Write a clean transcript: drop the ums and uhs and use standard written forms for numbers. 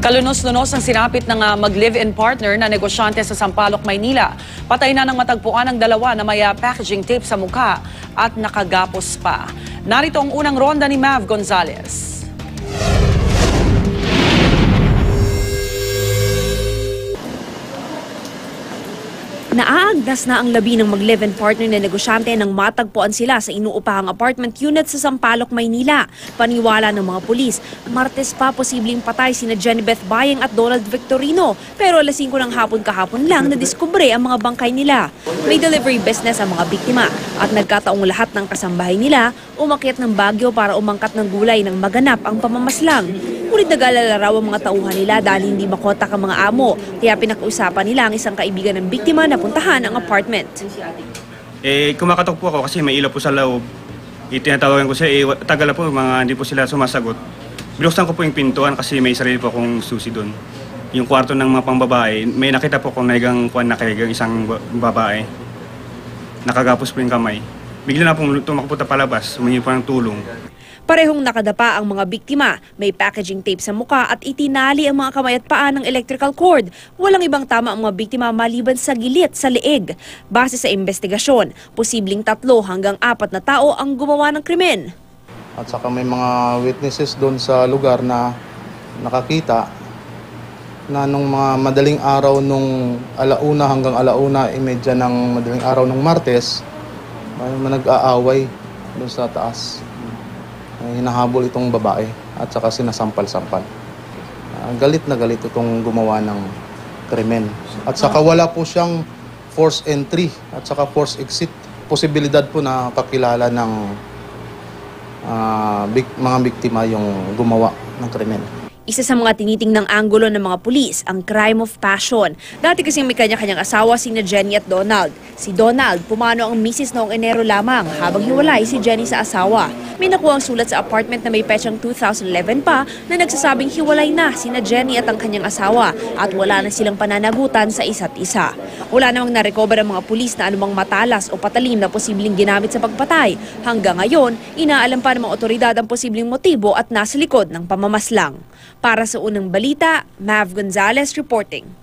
Kalunos-lunos ang sinapit ng mag-live-in partner na negosyante sa Sampaloc, Maynila. Patay na ng matagpuan ang dalawa na may packaging tape sa mukha at nakagapos pa. Narito ang unang ronda ni Mav Gonzalez. Naaagdas na ang labi ng mag-live-in partner na negosyante nang matagpuan sila sa inuupahang apartment unit sa Sampaloc, Maynila. Paniwala ng mga pulis, Martes pa posibleng patay sina Jenibeth Bayeng at Donald Victorino. Pero alas 5 ng hapon kahapon lang nadiskubre ang mga bangkay nila. May delivery business ang mga biktima at nagkataong lahat ng kasambahay nila umakyat ng Baguio para umangkat ng gulay nang maganap ang pamamaslang. Ngunit nag-alala raw ang mga tauhan nila dahil hindi makontak ang mga amo. Kaya pinag-usapan nila ang isang kaibigan ng biktima na puntahan ang apartment. Kumakatok po ako kasi may ilaw po sa loob. Tinatawagan ko siya, tagal na po, hindi po sila sumasagot. Binuksan ko po yung pintuan kasi may sarili po akong susi doon. Yung kwarto ng mga pangbabae, may nakita po kung naigang isang babae. Nakagapos po yung kamay. Bigla na po tumakbo palabas, humingi po ng tulong. Parehong nakadapa ang mga biktima, may packaging tape sa muka at itinali ang mga kamay at paa ng electrical cord. Walang ibang tama ang mga biktima maliban sa gilit sa leeg. Base sa investigasyon, posibleng 3 hanggang 4 na tao ang gumawa ng krimen. At saka may mga witnesses doon sa lugar na nakakita na nung mga madaling araw nung 1:00 hanggang 1:30 ng madaling araw ng Martes, may nag-aaway doon sa taas. Hinahabol itong babae at saka sinasampal-sampal. Galit na galit itong gumawa ng krimen. At saka wala po siyang forced entry at saka forced exit. Posibilidad po na kakilala ng mga biktima yung gumawa ng krimen. Isa sa mga tinitingnang anggulo ng mga pulis, ang crime of passion. Dati kasing may kanya-kanyang asawa sina Jenny at Donald. Si Donald, pumano ang misis noong Enero lamang habang hiwalay si Jenny sa asawa. May nakuhang sulat sa apartment na may petsang 2011 pa na nagsasabing hiwalay na sina Jenny at ang kanyang asawa at wala na silang pananagutan sa isa't isa. Wala namang narecover ang mga pulis na anumang matalas o patalim na posibleng ginamit sa pagpatay. Hanggang ngayon, inaalam pa ng mga otoridad ang posibleng motibo at nasa likod ng pamamaslang. Para sa unang balita, Mav Gonzalez reporting.